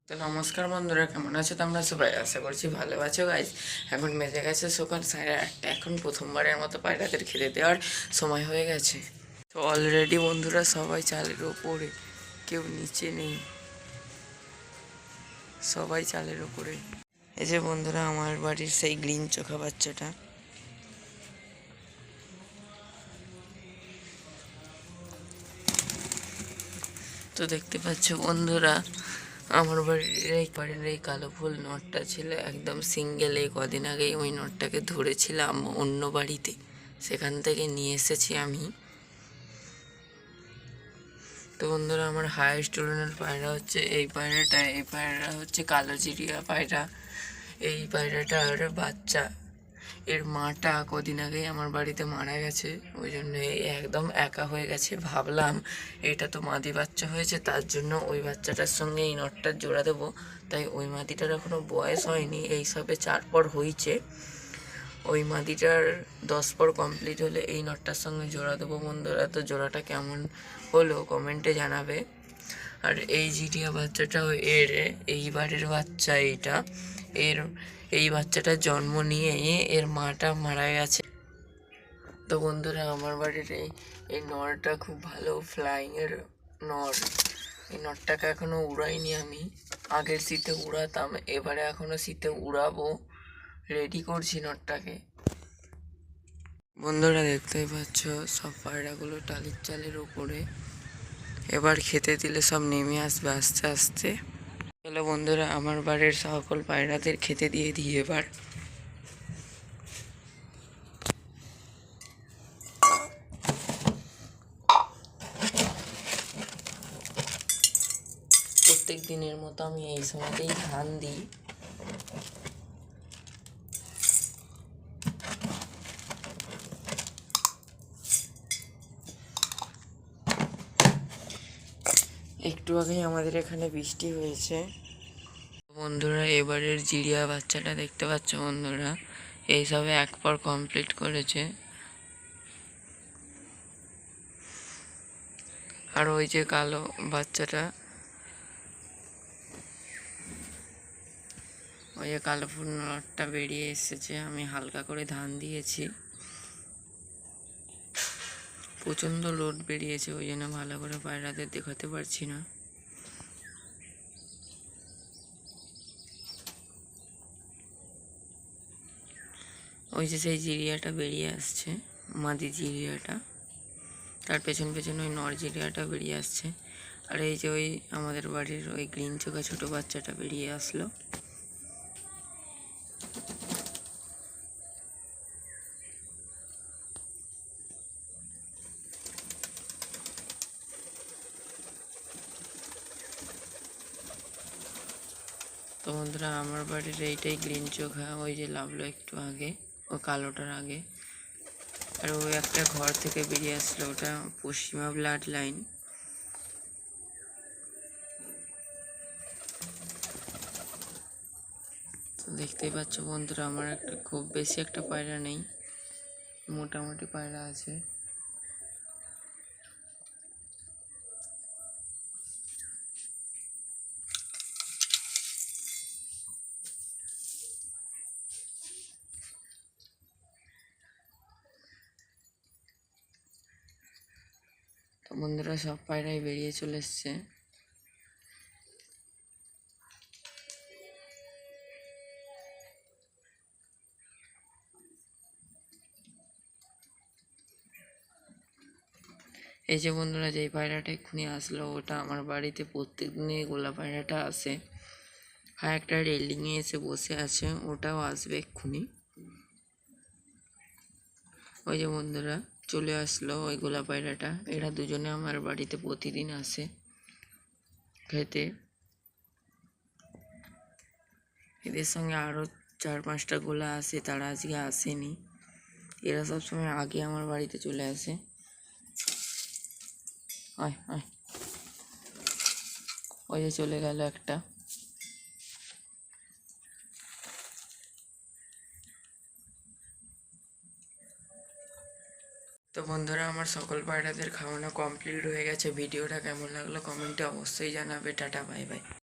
তো নমস্কার বন্ধুরা, কেমন আছো তোমরা সবাই? আশা করছি ভালো আছো গাইজ। এখন বেজে গেছে সকাল 8:30। এখন প্রথমবারের মতো পায়রাদের খেতে দেওয়ার সময় হয়ে গেছে। তো অলরেডি বন্ধুরা সবাই চালের ওপরে, কেউ নিচে নেই, সবাই চালের ওপরে। এই যে বন্ধুরা আমার বাড়ির সেই গ্রিন চোখা বাচ্চাটা। তো দেখতে পাচ্ছ বন্ধুরা, আমার বাড়ির এই কালো ফুল নটটা ছিল একদম সিঙ্গেল। এই কদিন আগেই ওই নটটাকে ধরেছিলাম অন্য বাড়িতে, সেখান থেকে নিয়ে এসেছি আমি। তো বন্ধুরা আমার হাইয়েস্ট ওড়নার পায়রা হচ্ছে এই পায়রাটা। এই পায়রা হচ্ছে কালো জিরিয়া পায়রা। এই পায়রাটার বাচ্চা, এর মাটা কদিন আগেই আমার বাড়িতে মারা গেছে, ওই জন্য একদম একা হয়ে গেছে। ভাবলাম এটা তো মাদি বাচ্চা হয়েছে, তার জন্য ওই বাচ্চাটার সঙ্গে এই নটটার জোড়া দেবো। তাই ওই মাদিটার এখনও বয়স হয়নি, এই সবে 4 পর হয়েছে। ওই মাদিটার 10 পর কমপ্লিট হলে এই নটটার সঙ্গে জোড়া দেবো বন্ধুরা। তো জোড়াটা কেমন হলো কমেন্টে জানাবে। আর এই জিরিয়া বাচ্চাটাও এর এইবারের বাচ্চা। এই বাচ্চাটার জন্ম নিয়ে এর মাটা মারা গেছে। তো বন্ধুরা আমার বাড়ির এই নরটা খুব ভালো ফ্লাইংয়ের নর। এই নরটাকে এখনও উড়াইনি আমি, আগের শীতে উড়াতাম, এবারে এখনও শীতে উড়াবো, রেডি করছি নরটাকে। বন্ধুরা দেখতেই পাচ্ছ সব পায়রাগুলো টালির চালের উপরে। এবার খেতে দিলে সব নেমে আসবে আস্তে আস্তে। চলো বন্ধুরা আমার বাড়ির সকল পায়রাদের খেতে দিয়ে দিই এবার। প্রত্যেক দিনের মতো আমি এই সময়তেই ধান দিই। একটু আগেই আমাদের এখানে বৃষ্টি হয়েছে। বন্ধুরা এবারের জিরিয়া বাচ্চাটা দেখতে পাচ্ছ বন্ধুরা, এইসবে 1 পর কমপ্লিট করেছে। আর ওই যে কালো বাচ্চাটা, ওই যে কালো ফুল নটটা বেরিয়ে এসেছে। আমি হালকা করে ধান দিয়েছি, প্রচণ্ড লোড বেরিয়েছে, ওই জন্য ভালো করে পায়রাদের দেখাতে পারছি না। ওই যে সেই জিরিয়াটা বেরিয়ে আসছে, মাদি জিরিয়াটা, তার পেছন পেছন ওই নর জিরিয়াটা বেরিয়ে আসছে। আর এই যে ওই আমাদের বাড়ির ওই গ্রিন চোখা ছোটো বাচ্চাটা বেরিয়ে আসলো। তো বন্ধুরা আমার বাড়ির এইটাই গ্রিন চোখা, ওই যে লাভলো একটু আগে, ও কালোটার আগে। আর ওই একটা ঘর থেকে বেরিয়ে আসলো, ওটা পশ্চিমা ব্লাড লাইন। তো দেখতেই পাচ্ছ বন্ধুরা আমার একটা খুব বেশি একটা পায়রা নেই, মোটামুটি পায়রা আছে। তো বন্ধুরা সব পায়রাই বেরিয়ে চলে এসছে। এই যে বন্ধুরা যেই পায়রাটা এক্ষুনি আসলো, ওটা আমার বাড়িতে প্রত্যেক দিনই গোলা পায়রাটা আসে। আর একটা রেলিংয়ে এসে বসে আছে, ওটাও আসবে এক্ষুনি। ওই যে বন্ধুরা চলে আসলো ওই গোলা পায়রাটা। এরা দুজনে আমার বাড়িতে প্রতিদিন আসে খেতে। এদের সঙ্গে আরও 4-5টা গোলা আসে, তারা আজকে আসেনি। এরা সবসময় আগে আমার বাড়িতে চলে আসে। আয় আয়, ওই যে চলে গেল একটা। তো বন্ধুরা আমার সকল পায়রাদের খাওয়ানো কমপ্লিট হয়ে গেছে। ভিডিওটা কেমন লাগলো কমেন্টে অবশ্যই জানাবে। Tata, bye bye.